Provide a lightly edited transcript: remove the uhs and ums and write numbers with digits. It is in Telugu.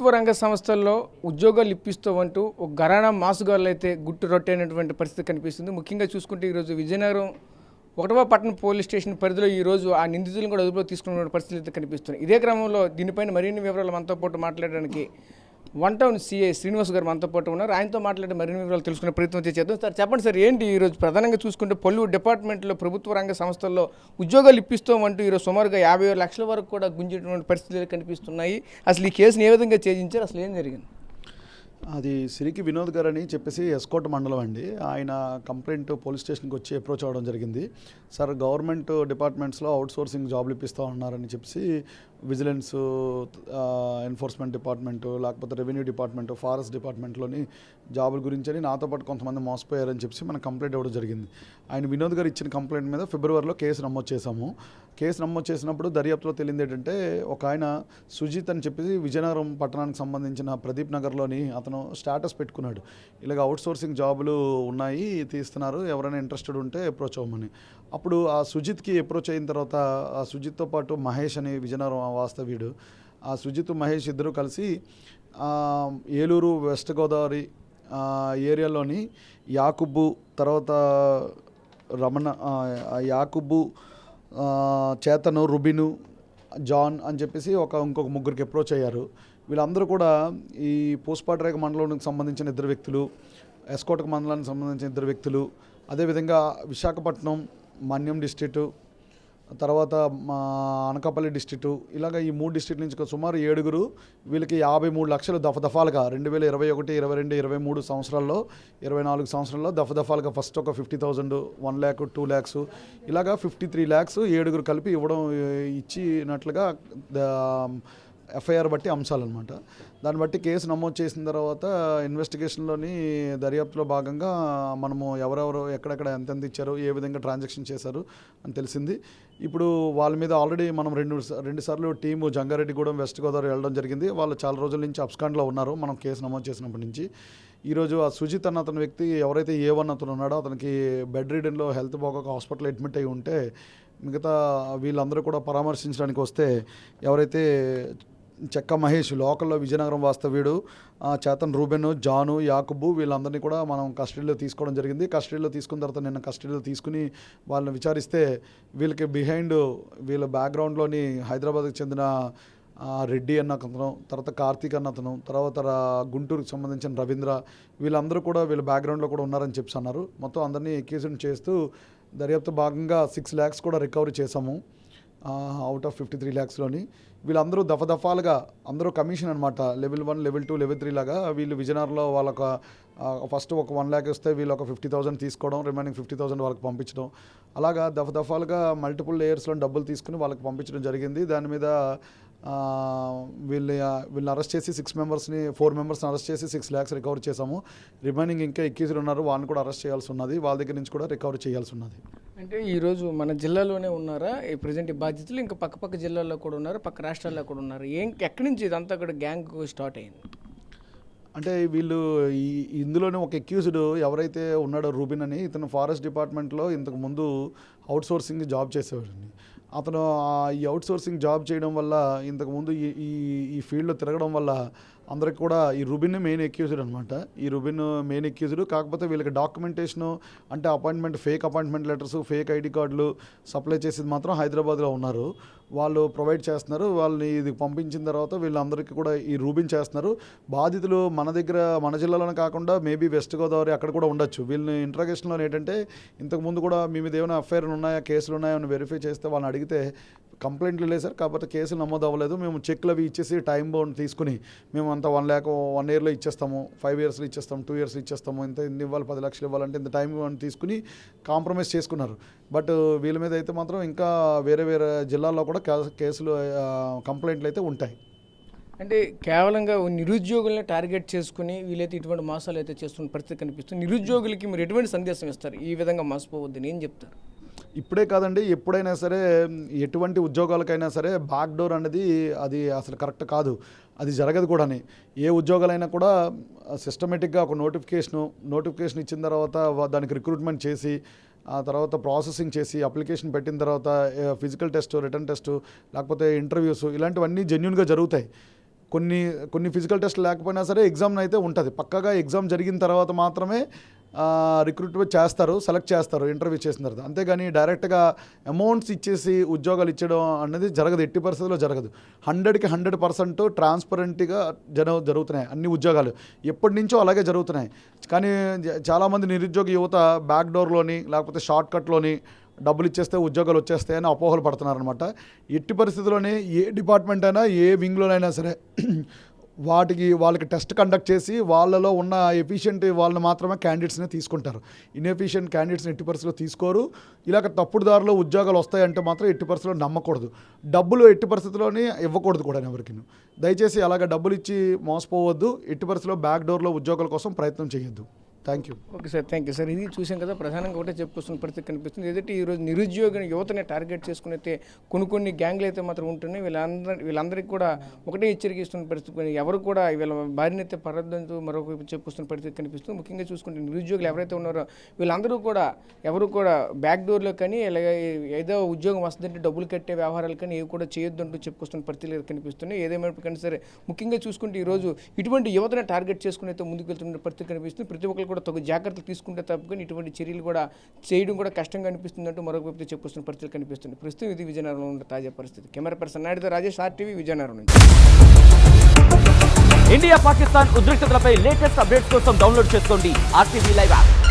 ప్రభుత్వ రంగ సంస్థల్లో ఉద్యోగాలు ఇప్పిస్తూ అంటూ ఒక ఘరానా మాసుగాళ్ళు అయితే గుట్టు రొట్టైనటువంటి పరిస్థితి కనిపిస్తుంది. ముఖ్యంగా చూసుకుంటే ఈరోజు విజయనగరం 1వ పట్టణ పోలీస్ స్టేషన్ పరిధిలో ఈరోజు ఆ నిందితులను కూడా అదుపులో తీసుకున్న పరిస్థితి అయితే కనిపిస్తుంది. ఇదే క్రమంలో దీనిపైన మరిన్ని వివరాలు మనతో పాటు మాట్లాడడానికి వన్ టౌన్ సిఐ శ్రీనివాస్ గారు మనతో పాటు ఉన్నారు. ఆయనతో మాట్లాడి మరిన్ని వివరాలు తెలుసుకునే ప్రయత్నం చేద్దాం. సార్ చెప్పండి సార్, ఏంటి ఈరోజు ప్రధానంగా చూసుకుంటే పలు డిపార్ట్మెంట్లో ప్రభుత్వ రంగ సంస్థల్లో ఉద్యోగాలు ఇప్పిస్తామంటూ ఈరోజు సుమారుగా 50 లక్షల వరకు కూడా గుంజేటువంటి పరిస్థితులు కనిపిస్తున్నాయి. అసలు ఈ కేసుని ఏ విధంగా ఛేదించారు, అసలు ఏం జరిగింది? అది సిరికి వినోద్ గారు అని చెప్పేసి ఎస్కోట్ మండలం అండి. ఆయన కంప్లైంట్ పోలీస్ స్టేషన్కి వచ్చి అప్రోచ్ అవ్వడం జరిగింది. సార్, గవర్నమెంట్ డిపార్ట్మెంట్స్లో అవుట్సోర్సింగ్ జాబ్లు ఇప్పిస్తూ ఉన్నారని చెప్పి విజిలెన్స్, ఎన్ఫోర్స్మెంట్ డిపార్ట్మెంటు, లేకపోతే రెవెన్యూ డిపార్ట్మెంటు, ఫారెస్ట్ డిపార్ట్మెంట్లోని జాబుల గురించి అని నాతో పాటు కొంతమంది మోసపోయారని చెప్పి మనం కంప్లైంట్ ఇవ్వడం జరిగింది. ఆయన వినోద్ గారు ఇచ్చిన కంప్లైంట్ మీద ఫిబ్రవరిలో కేసు నమోదు చేశాము. కేసు నమోదు చేసినప్పుడు దర్యాప్తులో తెలిసింది ఏంటంటే, ఒక ఆయన సుజిత్ అని చెప్పేసి విజయనగరం పట్టణానికి సంబంధించిన ప్రదీప్ నగర్లోని అతను స్టేటస్ పెట్టుకున్నాడు, ఇలాగ అవుట్సోర్సింగ్ జాబులు ఉన్నాయి, తీస్తున్నారు, ఎవరైనా ఇంట్రెస్టెడ్ ఉంటే అప్రోచ్ అవ్వమని. అప్పుడు ఆ సుజిత్కి అప్రోచ్ అయిన తర్వాత ఆ సుజిత్తో పాటు మహేష్ అని విజయనగరం వాస్తవ్యుడు, ఆ సుజిత్ మహేష్ ఇద్దరు కలిసి ఏలూరు వెస్ట్ గోదావరి ఏరియాలోని యాకుబ్బు, తర్వాత రమణ, యాకుబ్బు, చేతను, రుబిను, జాన్ అని చెప్పేసి ఇంకొక ముగ్గురికి అప్రోచ్ అయ్యారు. వీళ్ళందరూ కూడా ఈ పూసపాటిరేగ మండలానికి సంబంధించిన 2 వ్యక్తులు, ఎస్కోటక మండలానికి సంబంధించిన 2 వ్యక్తులు, అదేవిధంగా విశాఖపట్నం, మన్యం డిస్ట్రిక్టు, తర్వాత మా అనకాపల్లి డిస్ట్రిక్టు, ఇలాగ ఈ 3 డిస్ట్రిక్ట్ నుంచి సుమారు 7 వీళ్ళకి 53 లక్షలు దఫదఫాలుగా 2021, 22, 23 సంవత్సరాల్లో, 24 సంవత్సరాల్లో దఫదఫాలుగా ఫస్ట్ ఒక 50,000, 1 lakh, 2 lakhs, ఇలాగా 53 lakhs 7 కలిపి ఇచ్చినట్లుగా ఎఫ్ఐఆర్ బట్టి అంశాలన్నమాట. దాన్ని బట్టి కేసు నమోదు చేసిన తర్వాత ఇన్వెస్టిగేషన్లోని దర్యాప్తులో భాగంగా మనము ఎవరెవరు ఎక్కడెక్కడ ఎంతెంత ఇచ్చారు, ఏ విధంగా ట్రాన్సాక్షన్ చేశారు అని తెలిసింది. ఇప్పుడు వాళ్ళ మీద ఆల్రెడీ మనం రెండు సార్లు టీము జంగారెడ్డిగూడెం, వెస్ట్ గోదావరి వెళ్ళడం జరిగింది. వాళ్ళు చాలా రోజుల నుంచి అబ్స్కాండ్లో ఉన్నారు మనం కేసు నమోదు చేసినప్పటి నుంచి. ఈరోజు ఆ సుజిత్ అన్న అతని వ్యక్తి ఎవరైతే A1 అతను ఉన్నాడో, అతనికి బెడ్ రిడన్లో హెల్త్ బాగోక హాస్పిటల్ అడ్మిట్ అయి ఉంటే, మిగతా వీళ్ళందరూ కూడా పరామర్శించడానికి వస్తే ఎవరైతే చెక్క మహేష్ లోకల్లో విజయనగరం వాస్తవ్యుడు, చేతన్, రూబెన్, జాను, యాకుబు, వీళ్ళందరినీ కూడా మనం కస్టడీలో తీసుకోవడం జరిగింది. కస్టడీలో తీసుకున్న తర్వాత నిన్న కస్టడీలో తీసుకుని వాళ్ళని విచారిస్తే వీళ్ళకి వీళ్ళ బ్యాక్గ్రౌండ్లోని హైదరాబాద్కి చెందిన రెడ్డి అన్న అతను, తర్వాత కార్తీక్ అన్న అతను, తర్వాత గుంటూరుకి సంబంధించిన రవీంద్ర, వీళ్ళందరూ కూడా వీళ్ళ బ్యాక్గ్రౌండ్లో కూడా ఉన్నారని చెప్పి అన్నారు. మొత్తం అందరినీ ఎక్యూజన్ చేస్తూ దర్యాప్తు భాగంగా 6 lakhs కూడా రికవరీ చేశాము అవుట్ ఆఫ్ 53 lakhsలోని. వీళ్ళందరూ దఫాలుగా అందరూ కమిషన్ అనమాట, లెవెల్ 1, లెవెల్ 2, లెవెల్ 3 లాగా. వీళ్ళు విజయనగరంలో వాళ్ళకు ఫస్ట్ ఒక 1 lakh వస్తే వీళ్ళు ఒక 50,000 తీసుకోవడం, రిమైనింగ్ 50,000 వాళ్ళకి పంపించడం, అలాగా దఫాలుగా మల్టిపుల్ లేయర్స్లో డబ్బులు తీసుకుని వాళ్ళకి పంపించడం జరిగింది. దాని మీద వీళ్ళని అరెస్ట్ చేసి 4 మెంబర్స్ని అరెస్ట్ చేసి 6 lakhs రికవర్ చేశాము. రిమైనింగ్ ఇంకా ఎక్యూజ్డ్ ఉన్నారు, వాళ్ళని కూడా అరెస్ట్ చేయాల్సి ఉన్నది, వాళ్ళ దగ్గర నుంచి కూడా రికవర్ చేయాల్సి ఉన్నది. అంటే ఈరోజు మన జిల్లాలోనే ఉన్నారా ఈ ప్రజెంట్ ఈ బాధ్యతలు? ఇంకా పక్క జిల్లాల్లో కూడా ఉన్నారు, పక్క రాష్ట్రాల్లో కూడా ఉన్నారు. ఎక్కడి నుంచి ఇదంతా కూడా గ్యాంగ్ స్టార్ట్ అయింది? అంటే వీళ్ళు ఇందులోనే ఒక ఎక్యూజ్డ్ ఎవరైతే ఉన్నాడో రూబిన్ అని, ఇతను ఫారెస్ట్ డిపార్ట్మెంట్లో ఇంతకు ముందు అవుట్సోర్సింగ్ జాబ్ చేసేవాడండి. అతను ఈ అవుట్సోర్సింగ్ జాబ్ చేయడం వల్ల, ఇంతకుముందు ఈ ఫీల్డ్లో తిరగడం వల్ల అందరికి కూడా ఈ రుబిన్ మెయిన్ ఎక్యూజ్డ్ అనమాట. ఈ రుబిన్ మెయిన్ ఎక్యూజ్డ్. కాకపోతే వీళ్ళకి డాక్యుమెంటేషను అంటే fake appointment letters, fake ID కార్డులు సప్లై చేసేది మాత్రం హైదరాబాద్లో ఉన్నారు. వాళ్ళు ప్రొవైడ్ చేస్తున్నారు. వాళ్ళని ఇది పంపించిన తర్వాత వీళ్ళందరికీ కూడా ఈ రూబిన్ చేస్తున్నారు. బాధితులు మన జిల్లాలోనే కాకుండా మేబీ వెస్ట్ గోదావరి అక్కడ కూడా ఉండొచ్చు. వీళ్ళని ఇంట్రాగేషన్లో ఏంటంటే, ఇంతకుముందు కూడా మీ మీద ఏమైనా ఎఫ్ఐఆర్లు ఉన్నాయా, కేసులు ఉన్నాయా అని వెరిఫై చేస్తే వాళ్ళని అడిగితే కంప్లైంట్లు లేదు సార్, కాకపోతే కేసులు నమోదు అవ్వలేదు, మేము చెక్లు అవి ఇచ్చేసి టైం బౌండ్ తీసుకుని మేము అంతా 1 lakh 1 yearలో ఇచ్చేస్తాము, 5 yearsలో ఇచ్చేస్తాము, 2 yearsలో ఇచ్చేస్తాము, ఇంత ఇవ్వాలి, 10 లక్షలు ఇవ్వాలంటే ఇంత టైం బౌండ్ తీసుకుని కాంప్రమైజ్ చేసుకున్నారు. బట్ వీళ్ళ మీద అయితే మాత్రం ఇంకా వేరే జిల్లాల్లో కూడా కేసులు, కంప్లైంట్లు అయితే ఉంటాయి. అంటే కేవలంగా నిరుద్యోగులను టార్గెట్ చేసుకుని వీళ్ళైతే ఇటువంటి మోసాలు అయితే చేస్తున్న పరిస్థితి కనిపిస్తుంది. నిరుద్యోగులకి మీరు ఎటువంటి సందేశం ఇస్తారు? ఈ విధంగా మోసపోవద్దని ఏం చెప్తారు? ఇప్పుడే కాదండి, ఎప్పుడైనా సరే, ఎటువంటి ఉద్యోగాలకైనా సరే బ్యాక్ డోర్ అనేది అది అసలు కరెక్ట్ కాదు, అది జరగదు కూడా. ఏ ఉద్యోగాలైనా కూడా సిస్టమేటిక్గా ఒక నోటిఫికేషన్ ఇచ్చిన తర్వాత దానికి రిక్రూట్మెంట్ చేసి, ఆ తర్వాత ప్రాసెసింగ్ చేసి, అప్లికేషన్ పెట్టిన తర్వాత ఫిజికల్ టెస్ట్, రిటర్న్ టెస్ట్, లేకపోతే ఇంటర్వ్యూస్, ఇలాంటివన్నీ జెన్యూన్గా జరుగుతాయి. కొన్ని ఫిజికల్ టెస్ట్ లేకపోయినా సరే ఎగ్జామ్ అయితే ఉంటుంది. పక్కాగా ఎగ్జామ్ జరిగిన తర్వాత మాత్రమే రిక్రూట్మెంట్ చేస్తారు, సెలెక్ట్ చేస్తారు ఇంటర్వ్యూ చేసిన తర్వాత. అంతేగాని డైరెక్ట్గా అమౌంట్స్ ఇచ్చేసి ఉద్యోగాలు ఇచ్చడం అనేది జరగదు, ఎట్టి పరిస్థితుల్లో జరగదు. 100కి 100% ట్రాన్స్పరెంట్గా జరుగుతున్నాయి అన్ని ఉద్యోగాలు, ఎప్పటి నుంచో అలాగే జరుగుతున్నాయి. కానీ చాలామంది నిరుద్యోగ యువత బ్యాక్ డోర్లోని లేకపోతే షార్ట్ కట్లోని డబ్బులు ఇచ్చేస్తే ఉద్యోగాలు వచ్చేస్తాయని అపోహలు పడుతున్నారనమాట. ఎట్టి పరిస్థితుల్లోనే ఏ డిపార్ట్మెంట్ అయినా ఏ వింగ్లోనైనా సరే వాళ్ళకి టెస్ట్ కండక్ట్ చేసి వాళ్ళలో ఉన్న ఎఫిషియెంట్ వాళ్ళని మాత్రమే క్యాండిడేట్స్ని తీసుకుంటారు. ఇన్ఎఫిషియెంట్ క్యాండిడేట్స్ని ఎట్టి పరిస్థితుల్లో తీసుకోరు. ఇలాగ తప్పుడు దారిలో ఉద్యోగాలు వస్తాయంటే మాత్రం ఎట్టి పరిస్థితుల్లో నమ్మకూడదు. డబ్బులు ఎట్టి పరిస్థితుల్లోనే ఇవ్వకూడదు కూడా ఎవరికి. దయచేసి అలాగ డబ్బులు ఇచ్చి మోసపోవద్దు. ఎట్టి పరిస్థితుల్లో బ్యాక్ డోర్లో ఉద్యోగాల కోసం ప్రయత్నం చేయొద్దు. Thank you. Okay sir, thank you sir. ఇది చూసాం కదా, ప్రధానంగా ఒకటే చెప్పుకొస్తున్న పరిస్థితి కనిపిస్తుంది. ఏదైతే ఈరోజు నిరుద్యోగ యువతని టార్గెట్ చేసుకుని అయితే కొన్ని గ్యాంగ్లు అయితే మాత్రం ఉంటున్నాయి. వీళ్ళందరికీ కూడా ఒకటే హెచ్చరిక ఇస్తున్న పరిస్థితి, ఎవరు కూడా వీళ్ళ బారినైతే పరద్దంటూ మరొక చెప్పుకొస్తున్న పరిస్థితి కనిపిస్తుంది. ముఖ్యంగా చూసుకుంటే నిరుద్యోగులు ఎవరైతే ఉన్నారో వీళ్ళందరూ కూడా ఎవరు కూడా బ్యాక్ డోర్లో కానీ ఏదో ఉద్యోగం వస్తుందంటే డబ్బులు కట్టే వ్యవహారాలు కానీ ఏవి కూడా చేయొద్దంటూ చెప్పుకొస్తున్న పరిస్థితులు కనిపిస్తున్నాయి. ఏదేమైనా సరే ముఖ్యంగా చూసుకుంటే ఈరోజు ఇటువంటి యువతని టార్గెట్ చేసుకుని అయితే ముందుకు వెళ్తున్న పరిస్థితి కనిపిస్తుంది. ప్రతి ఒక్కరు కూడా తగు జాగ్రత్తలు తీసుకుంటే తప్పకొని ఇటువంటి చర్యలు కూడా చేయడం కూడా కష్టంగా అనిపిస్తుందంటూ మరొక వ్యక్తి చెప్పుకొస్తున్న పరిస్థితులు కనిపిస్తుంది. ప్రస్తుతం ఇది విజయనగరంలో ఉన్న తాజా పరిస్థితి. కెమెరా పర్సన్ నాయుడుతో రాజేష్, RTV విజయనగరం నుంచి. ఇండియా పాకిస్తాన్ ఉద్రిక్తతలపై లేటెస్ట్ అప్డేట్స్ కోసం డౌన్లోడ్ చేసుకోండి RTV లైవ్ యాప్.